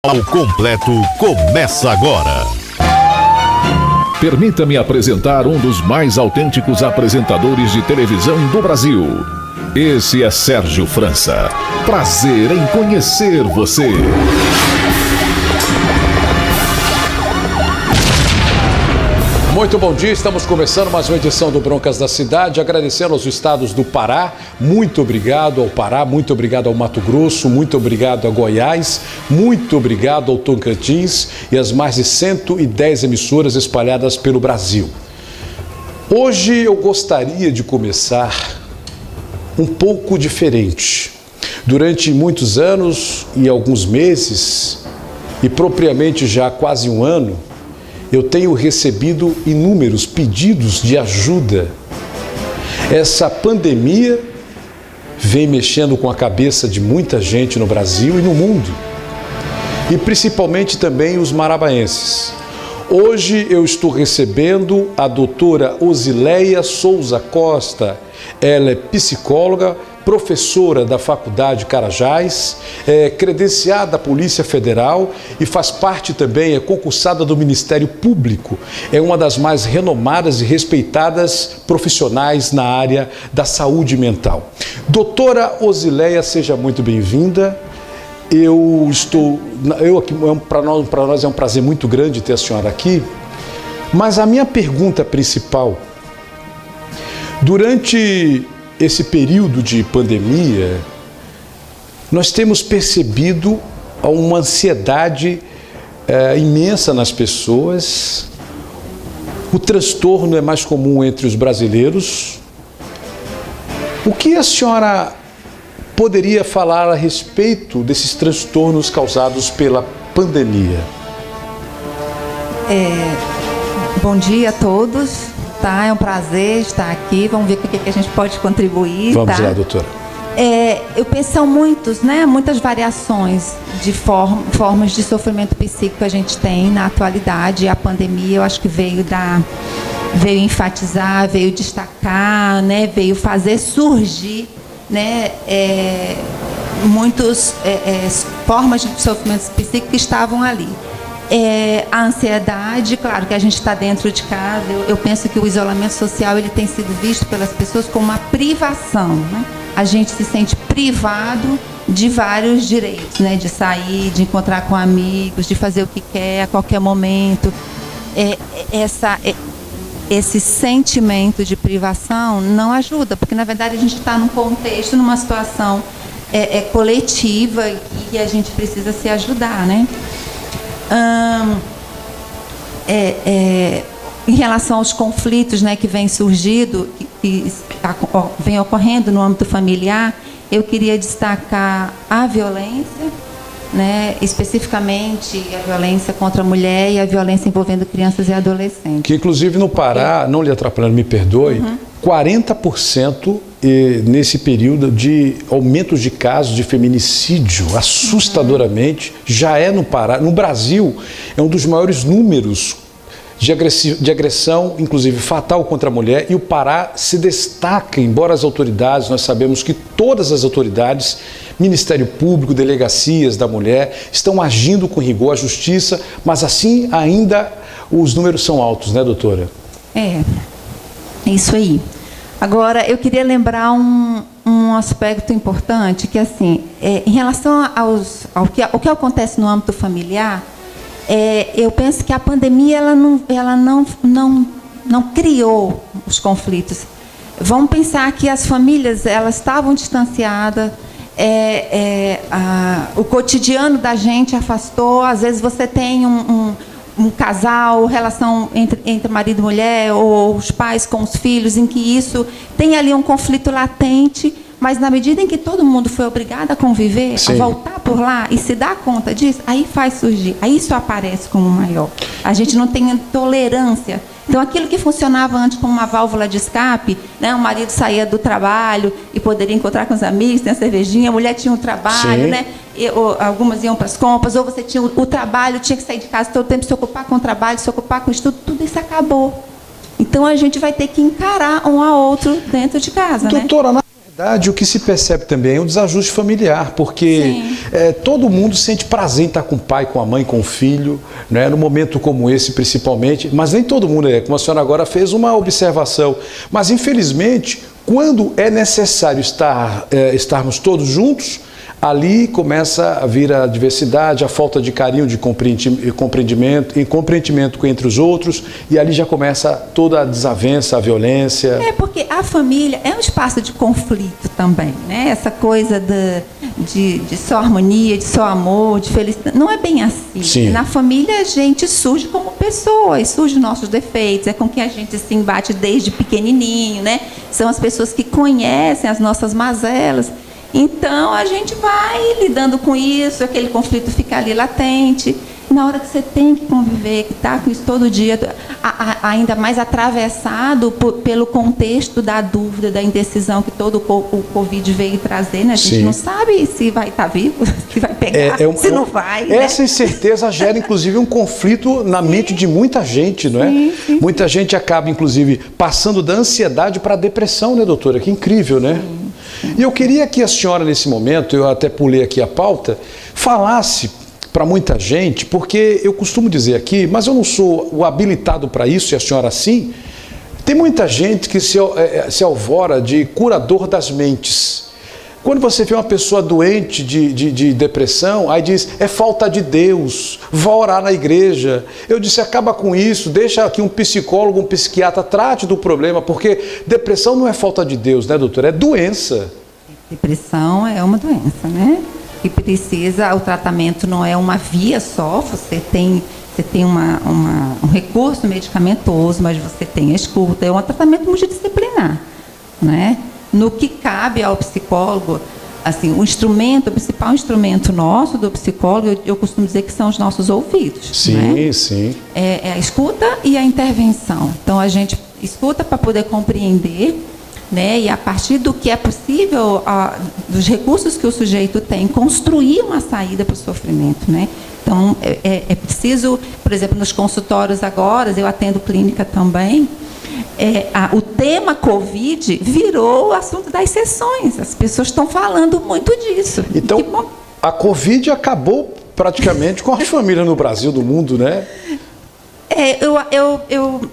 O completo começa agora. Permita-me apresentar um dos mais autênticos apresentadores de televisão do Brasil. Esse é Sérgio França. Prazer em conhecer você. Muito bom dia, estamos começando mais uma edição do Broncas da Cidade, agradecendo aos estados do Pará, muito obrigado ao Pará, muito obrigado ao Mato Grosso, muito obrigado a Goiás, muito obrigado ao Tocantins e às mais de 110 emissoras espalhadas pelo Brasil. Hoje eu gostaria de começar um pouco diferente. Durante muitos anos e alguns meses, e propriamente já há quase um ano, eu tenho recebido inúmeros pedidos de ajuda. Essa pandemia vem mexendo com a cabeça de muita gente no Brasil e no mundo, e principalmente também os marabaenses. Hoje eu estou recebendo a doutora Osileia Souza Costa. Ela é psicóloga, professora da Faculdade Carajás, é credenciada da Polícia Federal e faz parte também, é concursada do Ministério Público. É uma das mais renomadas e respeitadas profissionais na área da saúde mental. Doutora Osileia, seja muito bem-vinda. Para nós é um prazer muito grande ter a senhora aqui, mas a minha pergunta principal, durante esse período de pandemia, nós temos percebido uma ansiedade imensa nas pessoas. O transtorno é mais comum entre os brasileiros. O que a senhora poderia falar a respeito desses transtornos causados pela pandemia? Bom dia a todos. Tá, é um prazer estar aqui. Vamos ver o que a gente pode contribuir. Vamos lá, doutora. Eu penso são muitas variações de formas de sofrimento psíquico que a gente tem na atualidade. A pandemia, eu acho que veio enfatizar, veio destacar, né, veio fazer surgir, né, muitas formas de sofrimento psíquico que estavam ali. A ansiedade, claro que a gente está dentro de casa. Eu penso que o isolamento social ele tem sido visto pelas pessoas como uma privação, né? A gente se sente privado de vários direitos, né? De sair, de encontrar com amigos, de fazer o que quer a qualquer momento. Esse sentimento de privação não ajuda, porque na verdade a gente está num contexto, numa situação coletiva e a gente precisa se ajudar, né? Em relação aos conflitos, né, que vêm surgindo, que vem ocorrendo no âmbito familiar, eu queria destacar a violência, né, especificamente a violência contra a mulher e a violência envolvendo crianças e adolescentes. Que inclusive no Pará, não lhe atrapalhando, me perdoe, 40% nesse período de aumentos de casos de feminicídio, assustadoramente, já é no Pará. No Brasil, é um dos maiores números de agressão, inclusive fatal contra a mulher, e o Pará se destaca, embora as autoridades, nós sabemos que todas as autoridades, Ministério Público, delegacias da mulher, estão agindo com rigor à justiça, mas assim ainda os números são altos, né, doutora? Isso aí. Agora, eu queria lembrar um aspecto importante, que assim, em relação ao que acontece no âmbito familiar, eu penso que a pandemia ela não criou os conflitos. Vamos pensar que as famílias elas estavam distanciadas, o cotidiano da gente afastou. Às vezes você tem um casal, relação entre marido e mulher, ou os pais com os filhos, em que isso tem ali um conflito latente, mas na medida em que todo mundo foi obrigado a conviver, a voltar por lá e se dar conta disso, aí faz surgir, aí isso aparece como maior. A gente não tem tolerância. Então, aquilo que funcionava antes como uma válvula de escape, né? O marido saía do trabalho e poderia encontrar com os amigos, tem a cervejinha, a mulher tinha um trabalho, né? Algumas iam para as compras, ou você tinha o trabalho, tinha que sair de casa todo o tempo, se ocupar com o trabalho, se ocupar com o estudo, tudo isso acabou. Então, a gente vai ter que encarar um ao outro dentro de casa, doutora, né? O que se percebe também é um desajuste familiar, porque todo mundo sente prazer em estar com o pai, com a mãe, com o filho, né, num momento como esse principalmente, mas nem todo mundo como a senhora agora fez uma observação, mas infelizmente, quando é necessário estarmos todos juntos, ali começa a vir a diversidade, a falta de carinho, de compreendimento entre os outros, e ali já começa toda a desavença, a violência. Porque a família é um espaço de conflito também, né? Essa coisa de só harmonia, de só amor, de felicidade, não é bem assim. Sim. Na família a gente surge como pessoa, e surge nossos defeitos, é com quem a gente se embate desde pequenininho, né? São as pessoas que conhecem as nossas mazelas. Então, a gente vai lidando com isso, aquele conflito fica ali latente. Na hora que você tem que conviver, que está com isso todo dia, ainda mais atravessado pelo contexto da dúvida, da indecisão que todo o Covid veio trazer, né? A gente não sabe se vai estar vivo, se vai pegar, se não vai. Essa incerteza gera, inclusive, um conflito na mente de muita gente, não é? Sim. Muita gente acaba, inclusive, passando da ansiedade para a depressão, né, doutora? Que incrível, né? E eu queria que a senhora, nesse momento, eu até pulei aqui a pauta, falasse para muita gente, porque eu costumo dizer aqui, mas eu não sou o habilitado para isso, e a senhora sim, tem muita gente que se alvora de curador das mentes. Quando você vê uma pessoa doente de depressão, aí diz, é falta de Deus, vá orar na igreja. Eu disse, acaba com isso, deixa aqui um psicólogo, um psiquiatra, trate do problema, porque depressão não é falta de Deus, né, doutora? É doença. Depressão é uma doença, né? Que precisa, o tratamento não é uma via só, você tem um recurso medicamentoso, mas você tem a escuta, é um tratamento multidisciplinar, né? No que cabe ao psicólogo, assim, o principal instrumento nosso do psicólogo, eu costumo dizer que são os nossos ouvidos. Sim, né? Sim. É a escuta e a intervenção. Então, a gente escuta para poder compreender, né? E a partir do que é possível, dos recursos que o sujeito tem, construir uma saída para o sofrimento, né? Então, é preciso, por exemplo, nos consultórios agora, eu atendo clínica também, o tema Covid virou o assunto das sessões. As pessoas estão falando muito disso. Então, a Covid acabou praticamente com as famílias no Brasil, do mundo, né? Eu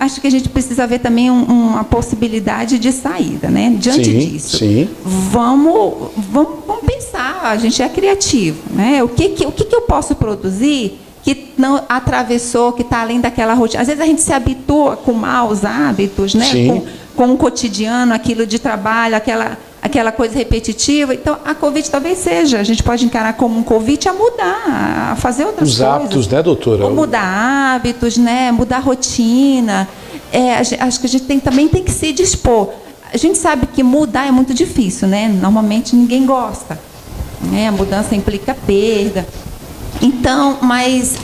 acho que a gente precisa ver também uma possibilidade de saída, né? Diante disso. Sim. Vamos pensar, a gente é criativo, né? O que eu posso produzir que não atravessou, que está além daquela rotina. Às vezes a gente se habitua com maus hábitos, né? Com o cotidiano, aquilo de trabalho, aquela coisa repetitiva. Então, a Covid talvez seja, a gente pode encarar como um convite a mudar, a fazer outras coisas. Os hábitos, né, doutora? Ou mudar hábitos, né? Mudar a rotina. Acho que a gente também tem que se dispor. A gente sabe que mudar é muito difícil, né? Normalmente ninguém gosta, né? A mudança implica perda. Então, mas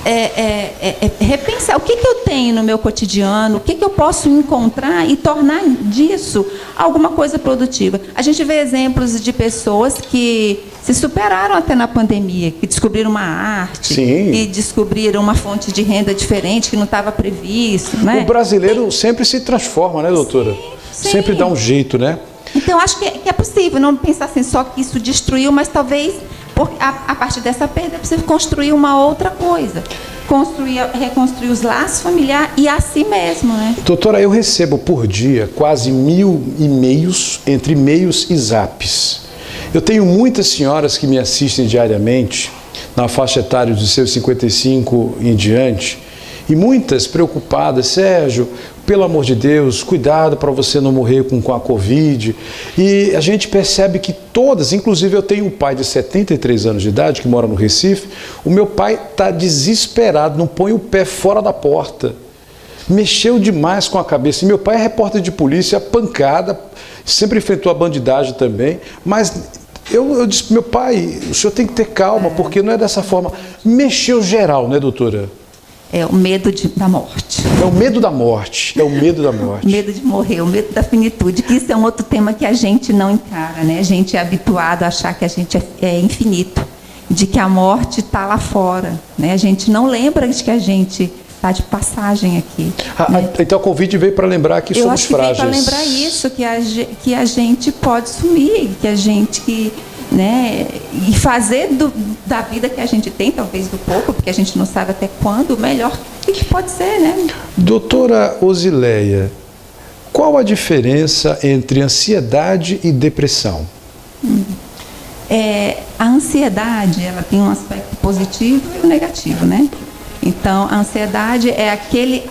repensar o que eu tenho no meu cotidiano, o que eu posso encontrar e tornar disso alguma coisa produtiva. A gente vê exemplos de pessoas que se superaram até na pandemia, que descobriram uma arte, que descobriram uma fonte de renda diferente que não estava previsto, né? O brasileiro sempre se transforma, né, doutora? Sim. Sempre dá um jeito, né? Então, acho que é possível não pensar assim, só que isso destruiu, mas talvez a partir dessa perda é possível construir uma outra coisa. Reconstruir os laços familiares e a si mesmo, né? Doutora, eu recebo por dia quase 1000 e-mails, entre e-mails e zaps. Eu tenho muitas senhoras que me assistem diariamente, na faixa etária dos seus 55 em diante, e muitas preocupadas, Sérgio, pelo amor de Deus, cuidado para você não morrer com a Covid. E a gente percebe que todas, inclusive eu tenho um pai de 73 anos de idade que mora no Recife, o meu pai está desesperado, não põe o pé fora da porta. Mexeu demais com a cabeça. E meu pai é repórter de polícia, pancada, sempre enfrentou a bandidagem também, mas eu disse, meu pai, o senhor tem que ter calma, porque não é dessa forma. Mexeu geral, né, doutora? É o medo da morte. É o medo da morte. É o medo da morte. Medo de morrer, o medo da finitude, que isso é um outro tema que a gente não encara, né? A gente é habituado a achar que a gente é infinito, de que a morte está lá fora, né? A gente não lembra de que a gente está de passagem aqui. Né? Então o convite veio para lembrar que somos frágeis. Eu acho que veio para lembrar isso, que a gente pode sumir, que a gente... Né, e fazer da vida que a gente tem, talvez do pouco, porque a gente não sabe até quando, o melhor que pode ser, né? Doutora Osileia, qual a diferença entre ansiedade e depressão? A ansiedade, ela tem um aspecto positivo e um negativo, né? Então, a ansiedade é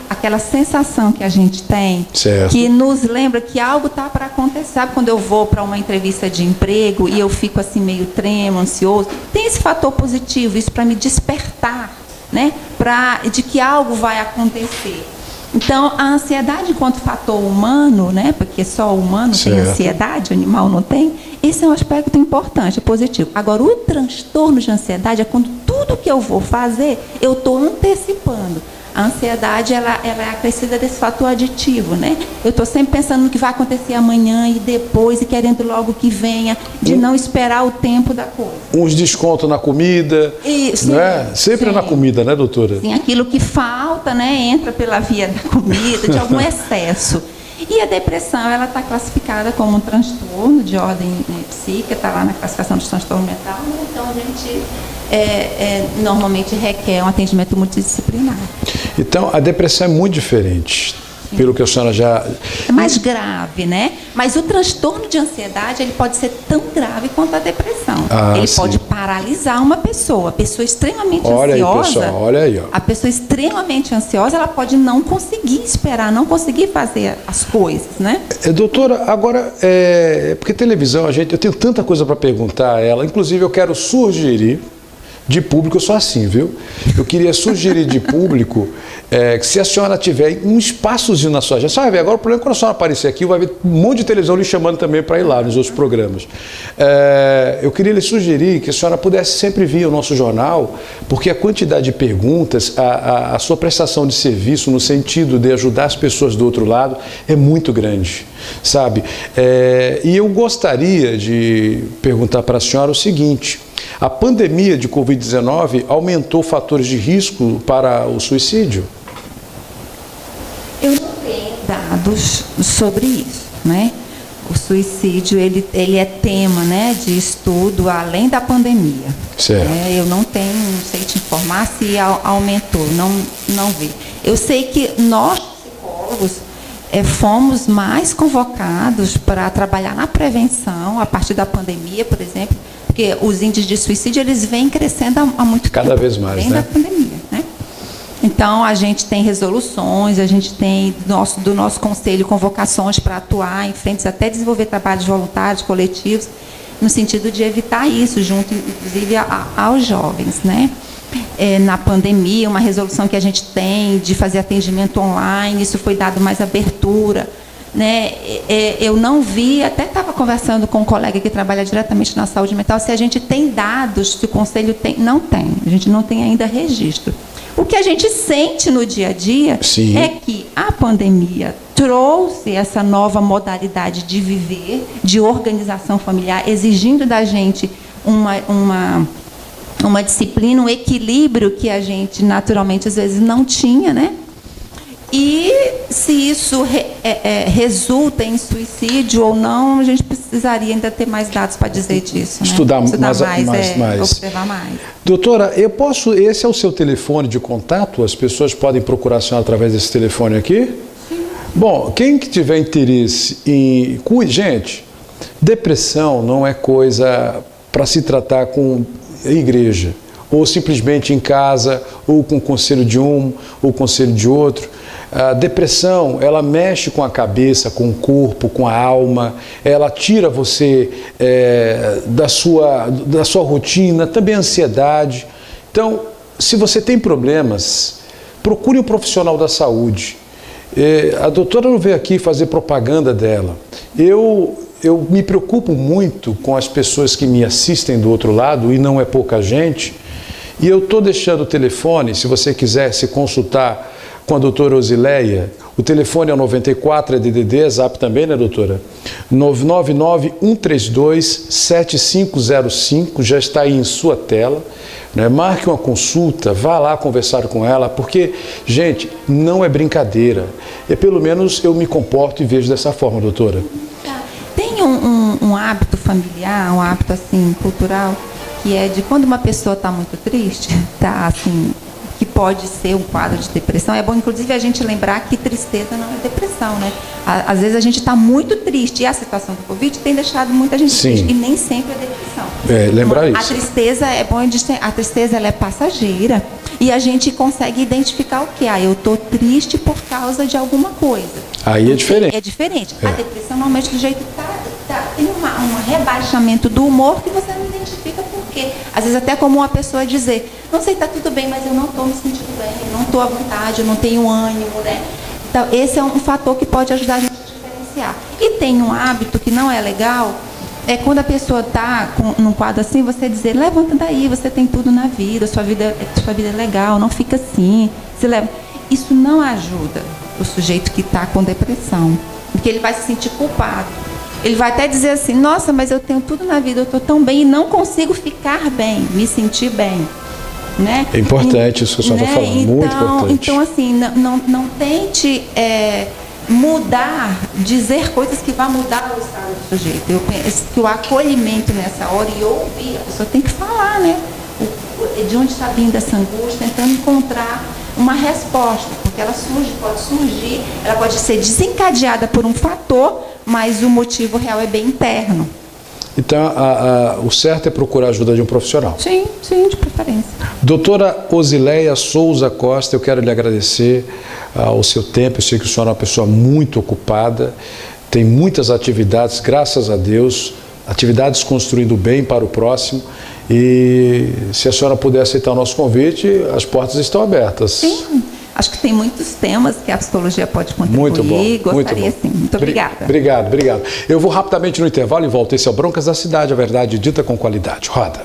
aquela sensação que a gente tem, certo, que nos lembra que algo está para acontecer. Sabe quando eu vou para uma entrevista de emprego e eu fico assim meio tremo, ansioso? Tem esse fator positivo, isso para me despertar, né? De que algo vai acontecer. Então, a ansiedade enquanto fator humano, né? Porque só o humano tem ansiedade, o animal não tem. Esse é um aspecto importante, positivo. Agora, o transtorno de ansiedade é quando tudo que eu vou fazer, eu estou antecipando. A ansiedade, ela é acrescida desse fator aditivo, né? Eu estou sempre pensando no que vai acontecer amanhã e depois, e querendo logo que venha, de não esperar o tempo da coisa. Uns descontos na comida, isso, né? Sempre na comida, né, doutora? Sim, aquilo que falta, né, entra pela via da comida, de algum excesso. E a depressão, ela está classificada como um transtorno de ordem psíquica, está lá na classificação de transtorno mental, né? Então a gente normalmente requer um atendimento multidisciplinar. Então a depressão é muito diferente, pelo que a senhora já... É mais grave, né? Mas o transtorno de ansiedade, ele pode ser tão grave quanto a depressão. Ele pode paralisar uma pessoa. A pessoa extremamente ansiosa... Olha aí, pessoal, olha aí. Ó. A pessoa extremamente ansiosa, ela pode não conseguir esperar, não conseguir fazer as coisas, né? Doutora, agora, porque televisão, eu tenho tanta coisa para perguntar a ela, inclusive eu quero sugerir de público, eu sou assim, viu? Eu queria sugerir de público que se a senhora tiver um espaçozinho na sua agenda, você vai ver, agora o problema é quando a senhora aparecer aqui, vai ver um monte de televisão lhe chamando também para ir lá nos outros programas. Eu queria lhe sugerir que a senhora pudesse sempre vir ao nosso jornal, porque a quantidade de perguntas, a sua prestação de serviço no sentido de ajudar as pessoas do outro lado é muito grande, sabe? E eu gostaria de perguntar para a senhora o seguinte: a pandemia de Covid-19 aumentou fatores de risco para o suicídio? Eu não tenho dados sobre isso, né? O suicídio, ele é tema, né, de estudo além da pandemia. Certo. Eu não sei te informar se aumentou, não vi. Eu sei que nós, psicólogos, fomos mais convocados para trabalhar na prevenção a partir da pandemia, por exemplo, porque os índices de suicídio, eles vêm crescendo há muito tempo. Cada vez mais, né? Da pandemia, né? Então, a gente tem resoluções, a gente tem do nosso conselho convocações para atuar em frentes, até desenvolver trabalhos voluntários, coletivos, no sentido de evitar isso, junto, inclusive, aos jovens, né? Na pandemia, uma resolução que a gente tem de fazer atendimento online, isso foi dado mais abertura, né? Eu não vi, até estava conversando com um colega que trabalha diretamente na saúde mental, se a gente tem dados, se o conselho tem. Não tem, a gente não tem ainda registro. O que a gente sente no dia a dia Sim. é que a pandemia trouxe essa nova modalidade de viver, de organização familiar, exigindo da gente uma disciplina, um equilíbrio que a gente naturalmente às vezes não tinha, né? E se isso resulta em suicídio ou não, a gente precisaria ainda ter mais dados para dizer disso, né? Estudar mais. Observar mais. Doutora, esse é o seu telefone de contato? As pessoas podem procurar a senhora através desse telefone aqui? Sim. Bom, quem que tiver interesse em... Gente, depressão não é coisa para se tratar com igreja, ou simplesmente em casa, ou com o conselho de um, ou o conselho de outro. A depressão, ela mexe com a cabeça, com o corpo, com a alma, ela tira você da sua rotina, também a ansiedade. Então, se você tem problemas, procure um profissional da saúde. A doutora não veio aqui fazer propaganda dela. Eu me preocupo muito com as pessoas que me assistem do outro lado, e não é pouca gente, e eu estou deixando o telefone, se você quiser se consultar com a doutora Osileia, O telefone é o 94, é DDD, Zap também, né, doutora? 999-132-7505, já está aí em sua tela. Né? Marque uma consulta, vá lá conversar com ela, porque, gente, não é brincadeira. Pelo menos eu me comporto e vejo dessa forma, doutora. Tem um hábito familiar, um hábito assim, cultural, que é de quando uma pessoa está muito triste, está assim, que pode ser um quadro de depressão. É bom, inclusive, a gente lembrar que tristeza não é depressão, né? Às vezes a gente está muito triste e a situação do Covid tem deixado muita gente triste, e nem sempre é depressão. Lembrar isso. A tristeza, é bom a tristeza ela é passageira e a gente consegue identificar o que? Eu estou triste por causa de alguma coisa. Aí é diferente. É diferente. A depressão, normalmente, do jeito que tem um rebaixamento do humor que você não identifica por quê. Às vezes até como uma pessoa dizer, não sei, está tudo bem, mas eu não estou me sentindo bem, eu não estou à vontade, eu não tenho ânimo, né? Então, esse é um fator que pode ajudar a gente a diferenciar. E tem um hábito que não é legal, é quando a pessoa está num quadro assim, você dizer, levanta daí, você tem tudo na vida, sua vida é legal, não fica assim, se leva. Isso não ajuda o sujeito que está com depressão, porque ele vai se sentir culpado. Ele vai até dizer assim, nossa, mas eu tenho tudo na vida, eu estou tão bem e não consigo ficar bem, me sentir bem. Né? É importante isso que a senhora está falando, muito importante. Então, assim, não tente mudar, dizer coisas que vão mudar o estado do sujeito. Eu penso que o acolhimento nessa hora e ouvir, a pessoa tem que falar, né? De onde está vindo essa angústia, tentando encontrar uma resposta, porque ela pode surgir, ela pode ser desencadeada por um fator, mas o motivo real é bem interno. Então, o certo é procurar a ajuda de um profissional. Sim, de preferência. Doutora Osileia Souza Costa, eu quero lhe agradecer o seu tempo. Eu sei que a senhora é uma pessoa muito ocupada, tem muitas atividades, graças a Deus, atividades construindo bem para o próximo. E se a senhora puder aceitar o nosso convite, as portas estão abertas. Sim. Acho que tem muitos temas que a psicologia pode contribuir. Muito bom. Gostaria, sim. Muito obrigada. Obrigado. Eu vou rapidamente no intervalo e volto. Esse é o Broncas da Cidade, a verdade dita com qualidade. Roda.